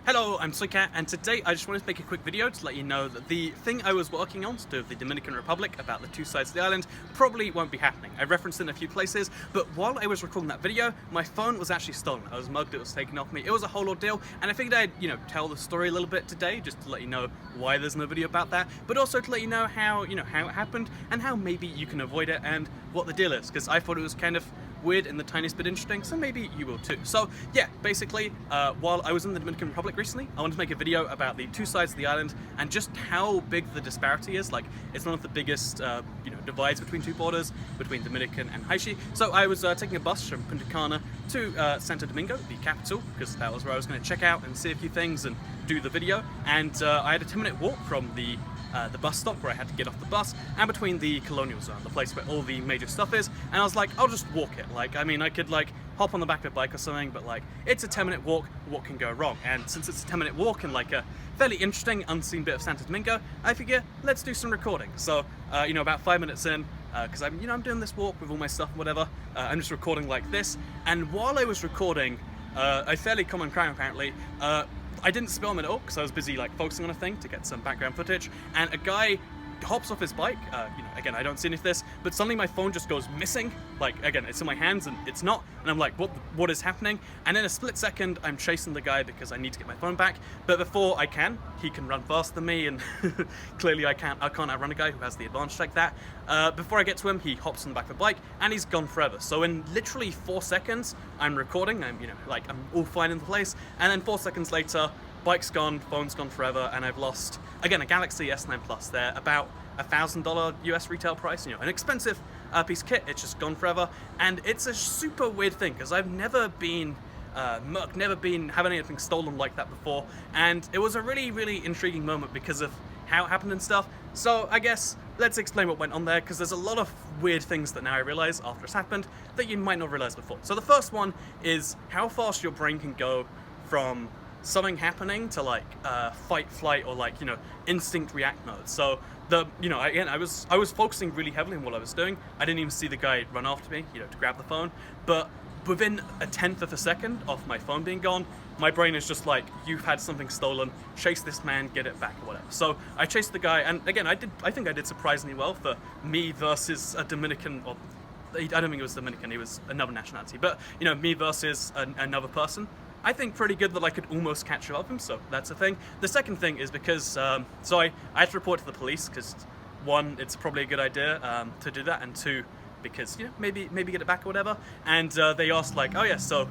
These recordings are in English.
Hello, I'm Soycat, and today I just wanted to make a quick video to let you know that the thing I was working on to do with the Dominican Republic about the two sides of the island probably won't be happening. I referenced it in a few places, but while I was recording that video, my phone was actually stolen. I was mugged, it was taken off me. It was a whole ordeal, and I figured I'd, tell the story a little bit today, just to let you know why there's no video about that, but also to let you know how, how it happened, and how maybe you can avoid it, and what the deal is, because I thought it was kind of weird and the tiniest bit interesting, so maybe you will too. So yeah, basically, while I was in the Dominican Republic recently, I wanted to make a video about the two sides of the island and just how big the disparity is. Like, it's one of the biggest, divides between two borders, between Dominican and Haiti. So I was taking a bus from Punta Cana to Santo Domingo, the capital, because that was where I was going to check out and see a few things and do the video. And I had a 10-minute walk from the bus stop where I had to get off the bus, and between the colonial zone, the place where all the major stuff is, and I was like, I'll just walk it. Like, I mean, I could like hop on the back of a bike or something, but like, it's a 10-minute walk, what can go wrong? And since it's a 10-minute walk in like a fairly interesting, unseen bit of Santo Domingo, I figure, let's do some recording. So, about 5 minutes in, because I'm doing this walk with all my stuff and whatever, I'm just recording like this, and while I was recording, a fairly common crime apparently, I didn't film it at all because I was busy like focusing on a thing to get some background footage, and a guy hops off his bike, again, I don't see any of this, but suddenly my phone just goes missing. Like, again, it's in my hands and it's not, and I'm like, what is happening? And in a split second, I'm chasing the guy because I need to get my phone back, but before I can, he can run faster than me, and clearly I can't outrun a guy who has the advantage like that. Before I get to him, he hops on the back of the bike, and he's gone forever. So in literally 4 seconds, I'm recording, I'm all fine in the place, and then 4 seconds later, bike's gone, phone's gone forever, and I've lost, again, a Galaxy S9 Plus. They're about $1,000 US retail price, an expensive piece of kit. It's just gone forever, and it's a super weird thing because I've never been mugged, never been having anything stolen like that before, and it was a really, really intriguing moment because of how it happened and stuff. So I guess let's explain what went on there, because there's a lot of weird things that now I realize after it's happened that you might not realize before. So the first one is how fast your brain can go from something happening to like fight, flight, or like instinct react mode. So again, I was focusing really heavily on what I was doing. I didn't even see the guy run after me, to grab the phone. But within a 1/10 of a second of my phone being gone, my brain is just like, you've had something stolen, chase this man, get it back, or whatever. So I chased the guy, and again, I think I did surprisingly well for me versus a Dominican, or I don't think it was Dominican, he was another nationality, but me versus another person. I think pretty good that I could almost catch up with him, so that's a thing. The second thing is because, so I had to report to the police, because one, it's probably a good idea to do that, and two, because, maybe get it back or whatever, and they asked like, oh yeah, so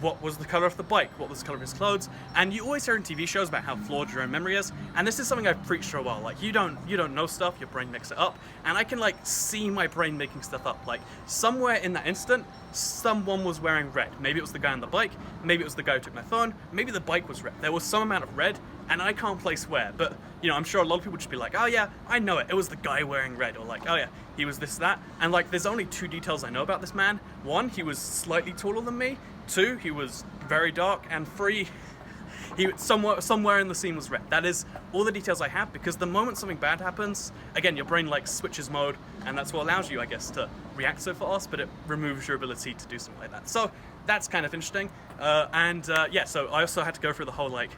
what was the color of the bike? What was the color of his clothes? And you always hear in TV shows about how flawed your own memory is, and this is something I've preached for a while. Like, you don't know stuff, your brain makes it up, and I can like see my brain making stuff up. Like, somewhere in that instant, someone was wearing red. Maybe it was the guy on the bike, maybe it was the guy who took my phone, maybe the bike was red. There was some amount of red, and I can't place where, but I'm sure a lot of people would just be like, oh yeah, I know it, it was the guy wearing red, or like, oh yeah, he was this, that, and like, there's only 2 details I know about this man. 1, he was slightly taller than me. 2, he was very dark, and 3, he somewhere in the scene was red. That is all the details I have, because the moment something bad happens, again, your brain like switches mode, and that's what allows you, I guess, to react so fast, but it removes your ability to do something like that. So that's kind of interesting. Yeah, so I also had to go through the whole like,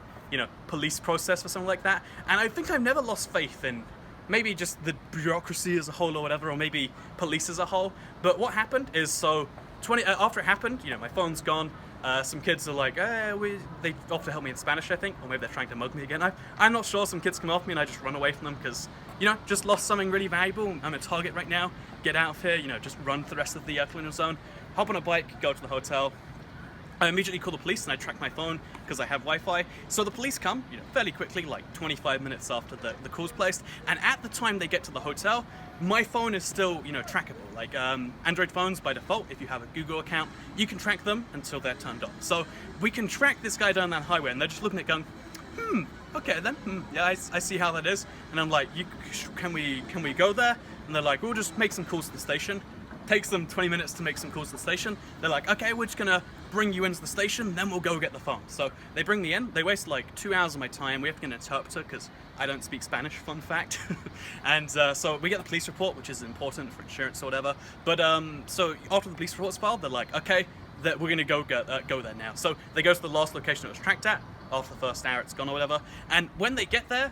police process for something like that, and I think I've never lost faith in maybe just the bureaucracy as a whole or whatever, or maybe police as a whole. But what happened is, so after it happened, my phone's gone. Some kids are like, they offer to help me in Spanish, I think, or maybe they're trying to mug me again. I'm not sure. Some kids come off me and I just run away from them because, just lost something really valuable. I'm a target right now. Get out of here, just run to the rest of the colonial zone. Hop on a bike, go to the hotel. I immediately call the police and I track my phone because I have Wi-Fi. So the police come, fairly quickly, like 25 minutes after the call's placed. And at the time they get to the hotel, my phone is still, trackable. Like Android phones by default, if you have a Google account, you can track them until they're turned on. So we can track this guy down that highway, and they're just looking at it going, okay then, yeah, I see how that is. And I'm like, can we go there? And they're like, we'll just make some calls to the station. Takes them 20 minutes to make some calls to the station. They're like, okay, we're just gonna bring you into the station, then we'll go get the phone. So they bring me in. They waste like 2 hours of my time. We have to get an interpreter because I don't speak Spanish, fun fact. And so we get the police report, which is important for insurance or whatever. But so after the police report's filed, they're like, okay, that we're gonna go there now. So they go to the last location it was tracked at. after the first hour it's gone or whatever. And when they get there,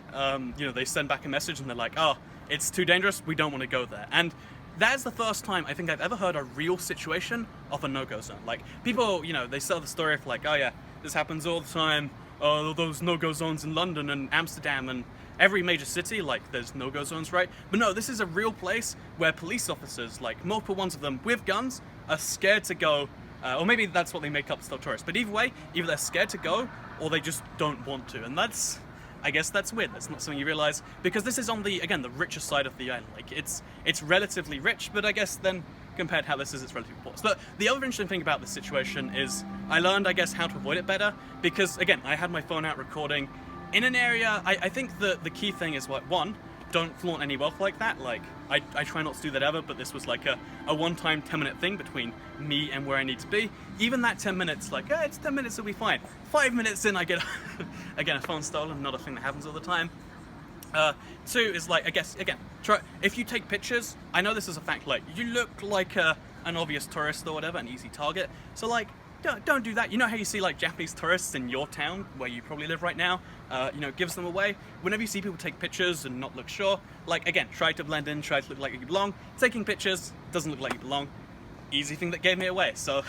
you know, they send back a message and they're like, oh, it's too dangerous, we don't want to go there. And that is the first time I think I've ever heard a real situation of a no-go zone. Like, people, you know, they sell the story of like, oh yeah, this happens all the time, oh, those no-go zones in London and Amsterdam and every major city, like, there's no-go zones, right? But no, this is a real place where police officers, like multiple ones of them with guns, are scared to go, or maybe that's what they make up to stop tourists. But either way, either they're scared to go, or they just don't want to. And that's, I guess that's weird. That's not something you realize, because this is on the, again, the richer side of the island. Like, it's relatively rich, but I guess then compared to how this is, it's relatively poor. But the other interesting thing about this situation is I learned, I guess, how to avoid it better, because again, I had my phone out recording in an area. I think the key thing is, like, one, don't flaunt any wealth like that. Like, I try not to do that ever, but this was like a one-time 10-minute thing between me and where I need to be. Even that 10 minutes, like, it's 10 minutes, it'll be fine. 5 minutes in, I get again, a phone stolen, not a thing that happens all the time. Two is, like, I guess, again, try, if you take pictures, I know this is a fact, like, you look like an obvious tourist or whatever, an easy target, so, like, don't do that. You know how you see, like, Japanese tourists in your town, where you probably live right now, you know, gives them away. Whenever you see people take pictures and not look sure, like, again, try to blend in, try to look like you belong. Taking pictures doesn't look like you belong. Easy thing that gave me away. So,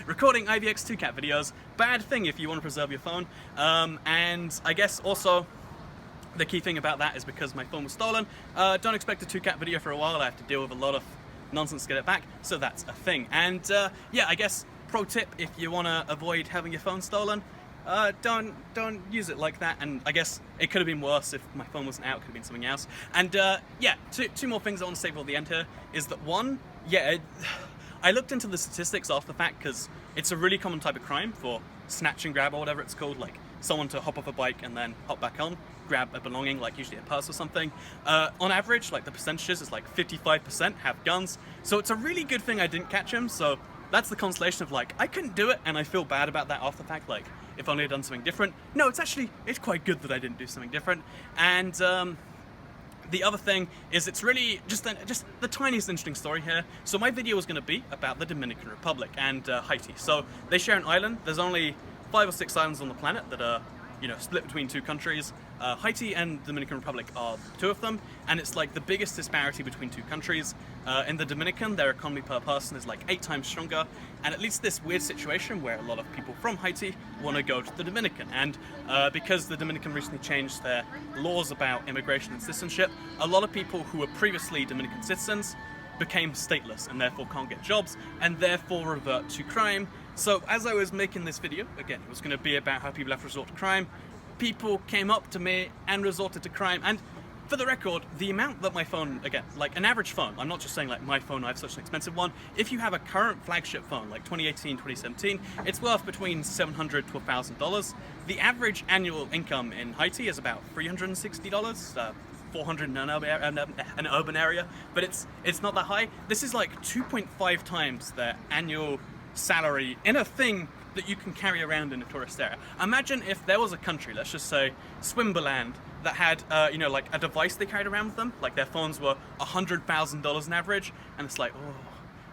recording IVX2Cat videos, bad thing if you want to preserve your phone. And I guess also, the key thing about that is because my phone was stolen, don't expect a 2Cat video for a while. I have to deal with a lot of nonsense to get it back, so that's a thing. And yeah, I guess, pro tip, if you want to avoid having your phone stolen, don't use it like that. And I guess it could have been worse if my phone wasn't out, it could have been something else. And yeah, two more things I want to say before the end here is that, one, yeah, I looked into the statistics after the fact, because it's a really common type of crime for snatch and grab or whatever it's called, like someone to hop off a bike and then hop back on, grab a belonging, like usually a purse or something. On average, like, the percentages is like 55% have guns, so it's a really good thing I didn't catch him. So that's the consolation of, like, I couldn't do it and I feel bad about that after the fact, like, if only I'd done something different. No, it's quite good that I didn't do something different. And the other thing is, it's really just the tiniest interesting story here. So my video was going to be about the Dominican Republic and Haiti. So they share an island. There's only 5 or 6 islands on the planet that are, you know, split between 2 countries. Haiti and the Dominican Republic are 2 of them, and it's like the biggest disparity between 2 countries. In the Dominican, their economy per person is like 8 times stronger, and it leads to this weird situation where a lot of people from Haiti want to go to the Dominican. And because the Dominican recently changed their laws about immigration and citizenship, a lot of people who were previously Dominican citizens became stateless and therefore can't get jobs and therefore revert to crime. So as I was making this video, again, it was going to be about how people have to resort to crime. People came up to me and resorted to crime. And for the record, the amount that my phone, again, like an average phone, I'm not just saying like my phone, I have such an expensive one. If you have a current flagship phone, like 2018, 2017, it's worth between $700 to $1,000. The average annual income in Haiti is about $360, 400 in an urban area, but it's not that high. This is like 2.5 times their annual salary in a thing that you can carry around in a tourist area. Imagine if there was a country, let's just say Swimberland, that had, you know, like a device they carried around with them, like their phones were $100,000 on average, and it's like, oh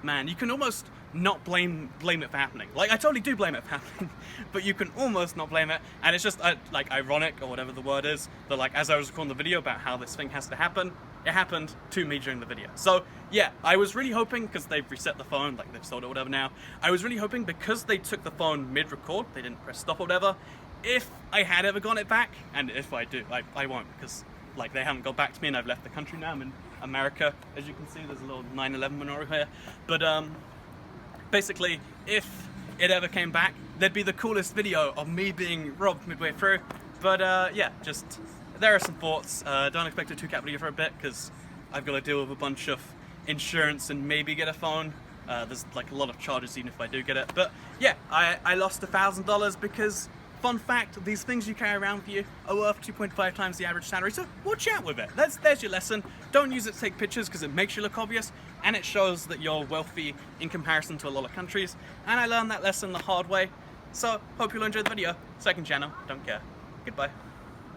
man, you can almost not blame it for happening. Like, I totally do blame it for happening, but you can almost not blame it, and it's just like ironic, or whatever the word is, that like as I was recording the video about how this thing has to happen, it happened to me during the video. So yeah, I was really hoping, because they've reset the phone, like they've sold it or whatever now, I was really hoping, because they took the phone mid-record, they didn't press stop or whatever, if I had ever gotten it back, and if I do, I won't, because like they haven't got back to me and I've left the country now. I'm in America, as you can see, there's a little 9/11 menorah here. But basically, if it ever came back, there'd be the coolest video of me being robbed midway through. But yeah, just, there are some thoughts. Don't expect a 2Cat video for a bit, because I've got to deal with a bunch of insurance and maybe get a phone. There's like a lot of charges even if I do get it. But yeah, I lost $1,000 because, fun fact, these things you carry around with you are worth 2.5 times the average salary, so watch out with it. There's your lesson. Don't use it to take pictures, because it makes you look obvious, and it shows that you're wealthy in comparison to a lot of countries. And I learned that lesson the hard way. So, hope you'll enjoy the video. Second channel, don't care. Goodbye.